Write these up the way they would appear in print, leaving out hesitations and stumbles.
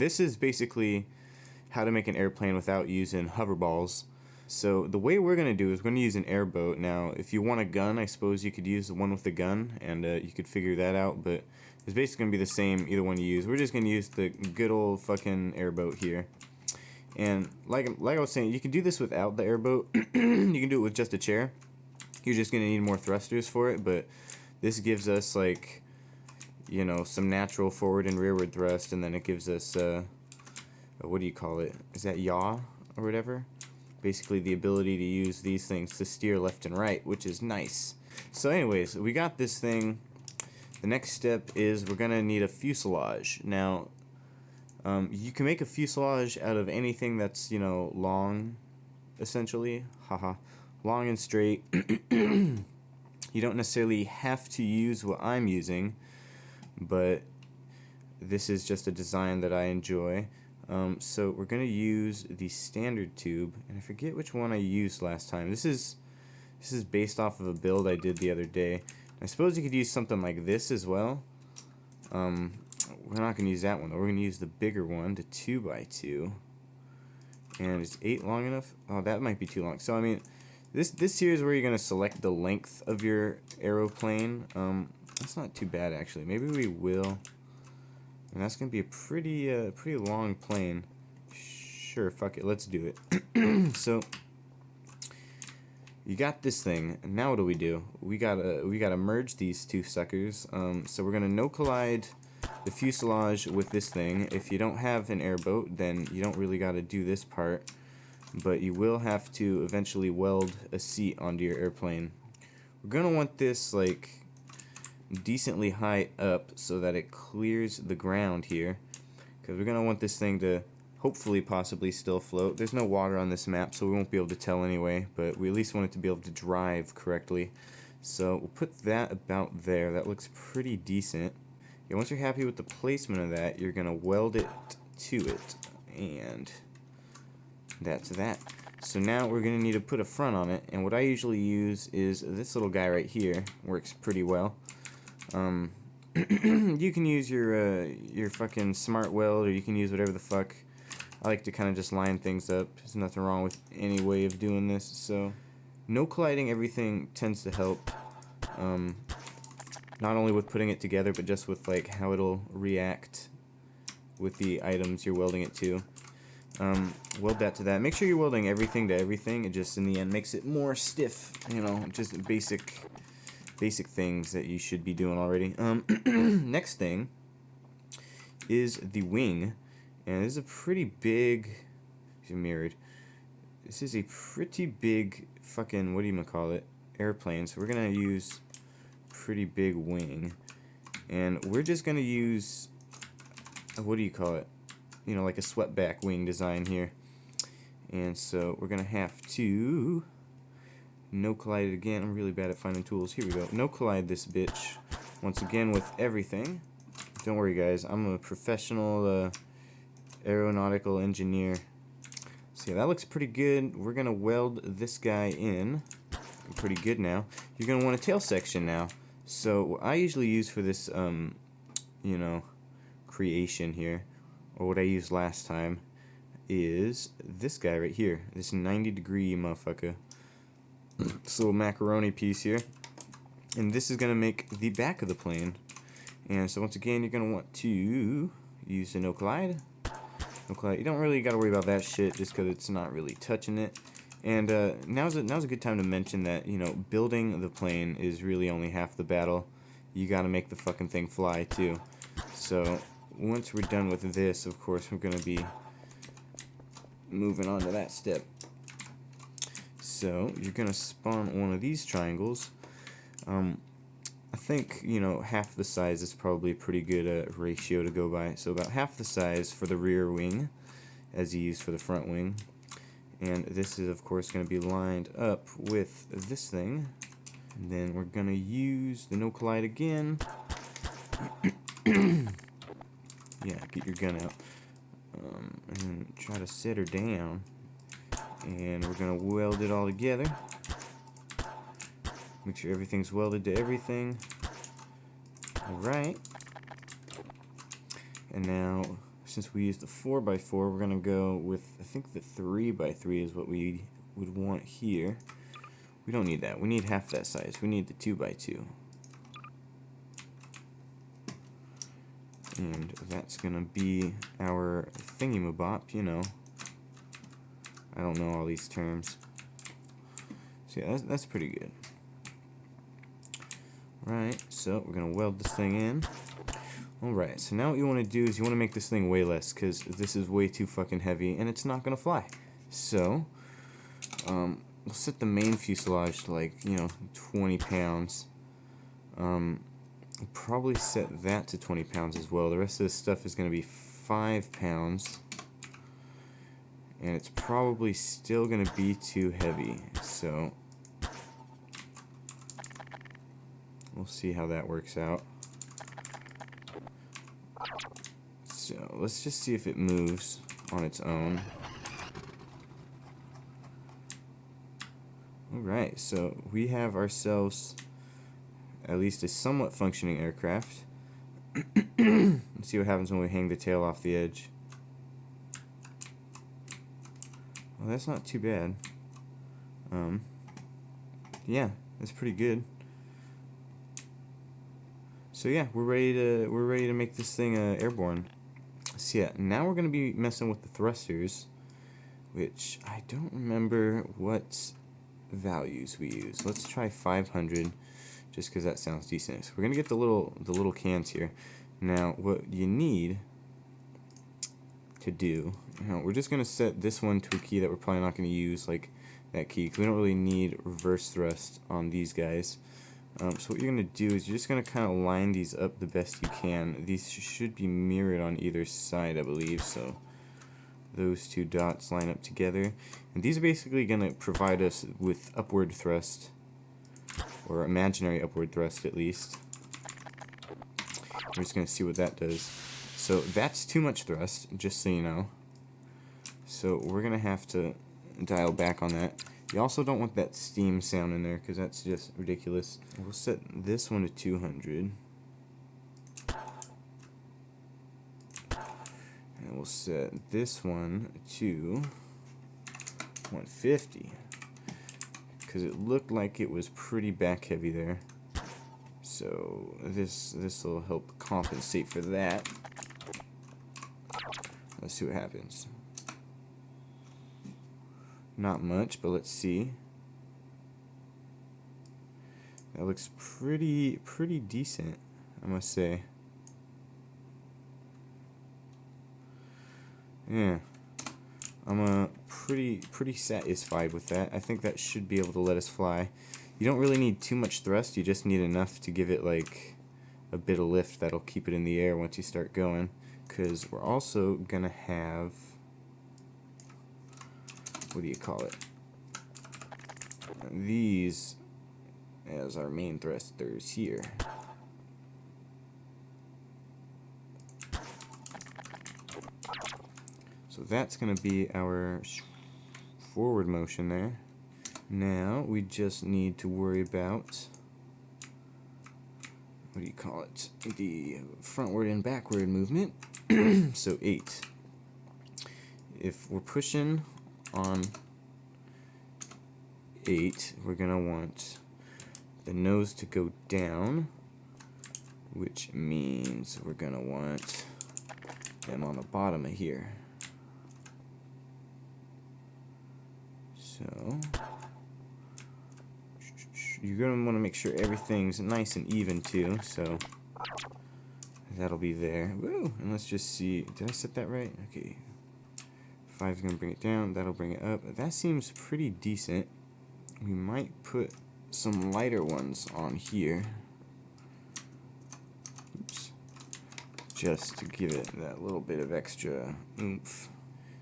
This is basically how to make an airplane without using hoverballs. So the way we're going to do is we're going to use an airboat. Now, if you want a gun, I suppose you could use the one with the gun, and you could figure that out, but it's basically going to be the same either one you use. We're just going to use the good old fucking airboat here. And like I was saying, you can do this without the airboat. You can do it with just a chair. You're just going to need more thrusters for it, but this gives us, like, you know, some natural forward and rearward thrust, and then it gives us, what do you call it? Is that yaw or whatever? Basically the ability to use these things to steer left and right, which is nice. So anyways, we got this thing. The next step is we're going to need a fuselage. Now, you can make a fuselage out of anything that's, you know, long, essentially. Haha. Long and straight. You don't necessarily have to use what I'm using, but this is just a design that I enjoy. So we're going to use the standard tube, and I forget which one I used last time. This is based off of a build I did the other day. I suppose you could use something like this as well. We're not going to use that one, though. We're going to use the bigger one, the 2x2. And is 8 long enough? Oh, that might be too long. So, I mean, this here is where you're going to select the length of your aeroplane. That's not too bad, actually. Maybe we will. And that's going to be a pretty long plane. Sure, fuck it, let's do it. So, you got this thing, and now what do? We gotta merge these two suckers. So we're gonna no collide the fuselage with this thing. If you don't have an airboat, then you don't really gotta do this part, but you will have to eventually weld a seat onto your airplane. We're gonna want this like decently high up so that it clears the ground here, because we're gonna want this thing to hopefully possibly still float. There's no water on this map, so we won't be able to tell anyway, but we at least want it to be able to drive correctly. So we'll put that about there. That looks pretty decent. Yeah, once you're happy with the placement of that, you're gonna weld it to it, and that's that. So now we're gonna need to put a front on it, and what I usually use is this little guy right here. Works pretty well. You can use your fucking smart weld, or you can use whatever the fuck. I like to kind of just line things up. There's nothing wrong with any way of doing this. So, no colliding everything tends to help. Not only with putting it together, but just with like how it'll react with the items you're welding it to. Weld that to that. Make sure you're welding everything to everything. It just in the end makes it more stiff. You know, just basic things that you should be doing already. Next thing is the wing. And this is a pretty big, mirrored. This is a pretty big fucking, what do you call it, airplane. So we're gonna use pretty big wing, and we're just gonna use, what do you call it? You know, like a swept back wing design here. And so we're gonna have to no collide it again. I'm really bad at finding tools. Here we go. No collide this bitch once again with everything. Don't worry, guys. I'm a professional aeronautical engineer. So yeah, that looks pretty good. We're gonna weld this guy in. Pretty good now. You're gonna want a tail section now. So what I usually use for this, you know, creation here, or what I used last time, is this guy right here. This 90-degree motherfucker. This little macaroni piece here. And this is gonna make the back of the plane. And so once again, you're gonna want to use the no collide. You don't really got to worry about that shit just because it's not really touching it. And now's a good time to mention that, you know, building the plane is really only half the battle. You got to make the fucking thing fly too. So once we're done with this, of course, we're going to be moving on to that step. So you're going to spawn one of these triangles. I think, you know, half the size is probably a pretty good ratio to go by. So about half the size for the rear wing as you use for the front wing. And this is, of course, going to be lined up with this thing. And then we're going to use the no collide again. Yeah, get your gun out. And try to set her down. And we're going to weld it all together. Make sure everything's welded to everything. Alright. And now since we used the 4x4, we're going to go with, I think the 3x3 is what we would want here. We don't need that. We need half that size. We need the 2x2. And that's going to be our thingy-mabop, you know. I don't know all these terms. So yeah, that's pretty good. Right, so we're going to weld this thing in. Alright, so now what you want to do is you want to make this thing way less, because this is way too fucking heavy, and it's not going to fly. So, we'll set the main fuselage to, like, you know, 20 pounds. Probably set that to 20 pounds as well. The rest of this stuff is going to be 5 pounds. And it's probably still going to be too heavy. So, we'll see how that works out. So, let's just see if it moves on its own. Alright, so we have ourselves at least a somewhat functioning aircraft. Let's see what happens when we hang the tail off the edge. Well, that's not too bad. Yeah, that's pretty good. So yeah, we're ready to make this thing airborne. So yeah, now we're gonna be messing with the thrusters, which I don't remember what values we use. Let's try 500, just because that sounds decent. So we're gonna get the little cans here. Now, what you need to do, we're just gonna set this one to a key that we're probably not gonna use, like that key, because we don't really need reverse thrust on these guys. So what you're going to do is you're just going to kind of line these up the best you can. These should be mirrored on either side, I believe, so those two dots line up together. And these are basically going to provide us with upward thrust, or imaginary upward thrust at least. We're just going to see what that does. So that's too much thrust, just so you know. So we're going to have to dial back on that. You also don't want that steam sound in there, because that's just ridiculous. We'll set this one to 200. And we'll set this one to 150. Because it looked like it was pretty back heavy there. So this will help compensate for that. Let's see what happens. Not much, but let's see. That looks pretty decent, I must say. Yeah, I'm pretty satisfied with that. I think that should be able to let us fly. You don't really need too much thrust. You just need enough to give it like a bit of lift that'll keep it in the air once you start going. Because we're also gonna have, what do you call it? These as our main thrusters here. So that's going to be our forward motion there. Now we just need to worry about, what do you call it? The frontward and backward movement. So 8. If we're pushing on 8, we're going to want the nose to go down, which means we're going to want them on the bottom of here. So you're going to want to make sure everything's nice and even too, so that'll be there. Woo! And let's just see, did I set that right? Okay. 5 is going to bring it down, that'll bring it up. That seems pretty decent. We might put some lighter ones on here. Oops. Just to give it that little bit of extra oomph.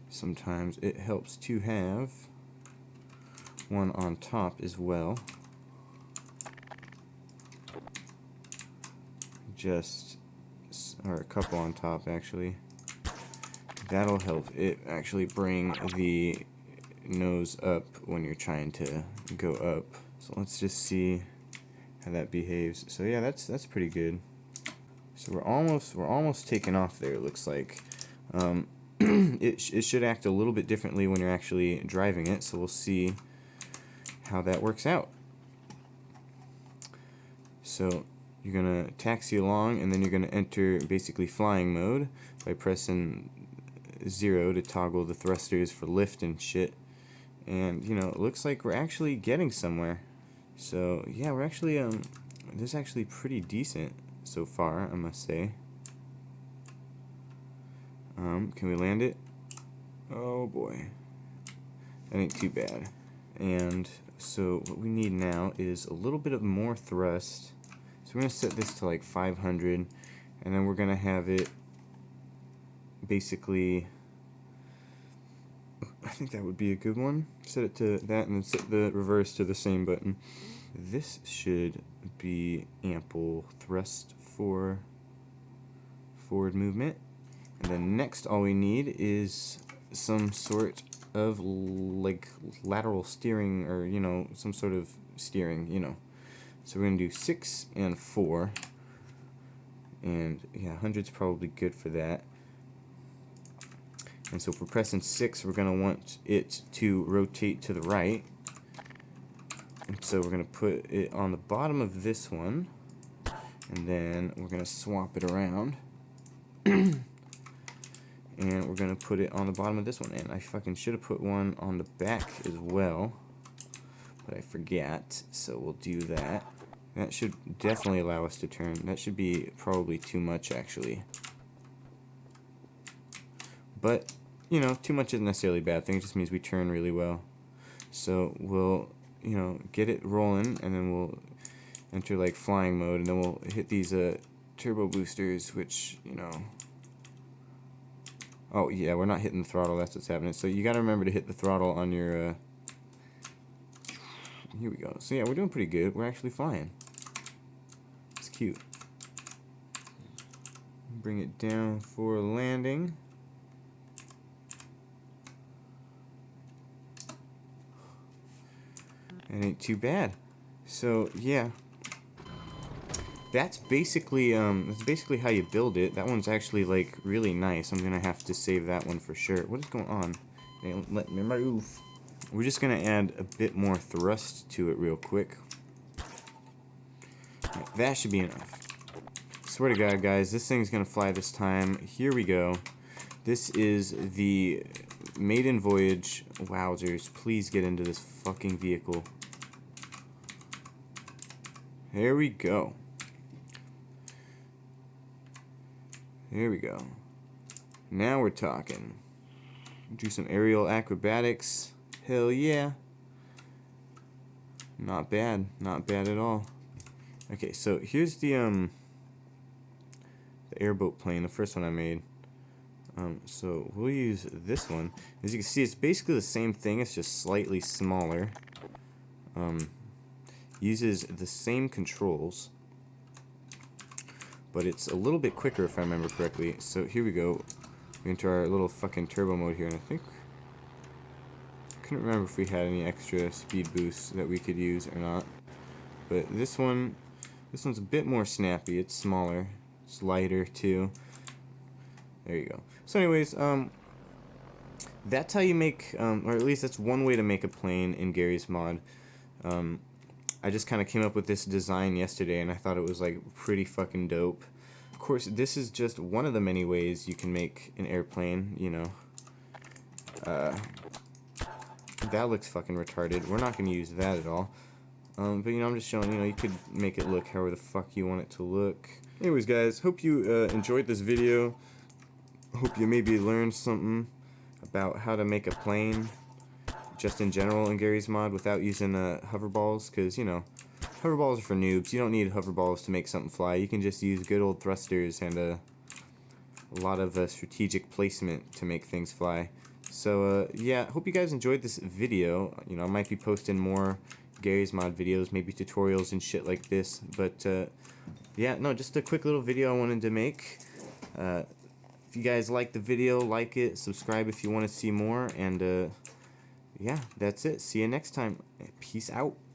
Sometimes it helps to have one on top as well. Or a couple on top actually. That'll help it actually bring the nose up when you're trying to go up. So let's just see how that behaves. So yeah, that's pretty good. So we're almost taking off there, it looks like. It should act a little bit differently when you're actually driving it, so we'll see how that works out. So you're going to taxi along, and then you're going to enter basically flying mode by pressing 0 to toggle the thrusters for lift and shit. And, you know, it looks like we're actually getting somewhere. So, yeah, we're actually, this is actually pretty decent so far, I must say. Can we land it? Oh boy. That ain't too bad. And so what we need now is a little bit of more thrust. So we're going to set this to like 500, and then we're going to have it basically, I think that would be a good one. Set it to that and then set the reverse to the same button. This should be ample thrust for forward movement. And then next all we need is some sort of like lateral steering, or you know, some sort of steering, you know. So we're going to do 6 and 4. And yeah, 100's probably good for that. And so if we're pressing 6, we're going to want it to rotate to the right. And so we're going to put it on the bottom of this one. And then we're going to swap it around. And we're going to put it on the bottom of this one. And I fucking should have put one on the back as well, but I forgot. So we'll do that. That should definitely allow us to turn. That should be probably too much, actually. But, you know, too much isn't necessarily a bad thing. It just means we turn really well. So we'll, you know, get it rolling, and then we'll enter like flying mode, and then we'll hit these turbo boosters, which, you know, oh yeah, we're not hitting the throttle, that's what's happening. So you gotta remember to hit the throttle on your here we go. So yeah, we're doing pretty good. We're actually flying. It's cute. Bring it down for landing. It ain't too bad. So yeah, that's basically how you build it. That one's actually like really nice. I'm gonna have to save that one for sure. What is going on? Let me move. We're just gonna add a bit more thrust to it real quick. That should be enough. Swear to God, guys, this thing's gonna fly this time. Here we go. This is the maiden voyage. Wowzers! Please get into this fucking vehicle. Here we go. Here we go. Now we're talking. Do some aerial acrobatics. Hell yeah. Not bad. Not bad at all. Okay, so here's the airboat plane, the first one I made. So we'll use this one. As you can see, it's basically the same thing. It's just slightly smaller. Uses the same controls, but it's a little bit quicker if I remember correctly. So here we go. We enter our little fucking turbo mode here, and I think I couldn't remember if we had any extra speed boosts that we could use or not. But this one's a bit more snappy. It's smaller, it's lighter too. There you go. So anyways, that's how you make, or at least that's one way to make a plane in Garry's mod. I just kind of came up with this design yesterday, and I thought it was like pretty fucking dope. Of course, this is just one of the many ways you can make an airplane, you know. That looks fucking retarded. We're not going to use that at all. But, you know, I'm just showing, you know, you could make it look however the fuck you want it to look. Anyways, guys, hope you enjoyed this video. Hope you maybe learned something about how to make a plane just in general in Garry's mod without using hoverballs, because, you know, hoverballs are for noobs. You don't need hoverballs to make something fly. You can just use good old thrusters and a lot of strategic placement to make things fly. So yeah, hope you guys enjoyed this video. You know, I might be posting more Garry's mod videos, maybe tutorials and shit like this, but yeah, no, just a quick little video I wanted to make. If you guys like the video, like it, subscribe if you want to see more, and yeah, that's it. See you next time. Peace out.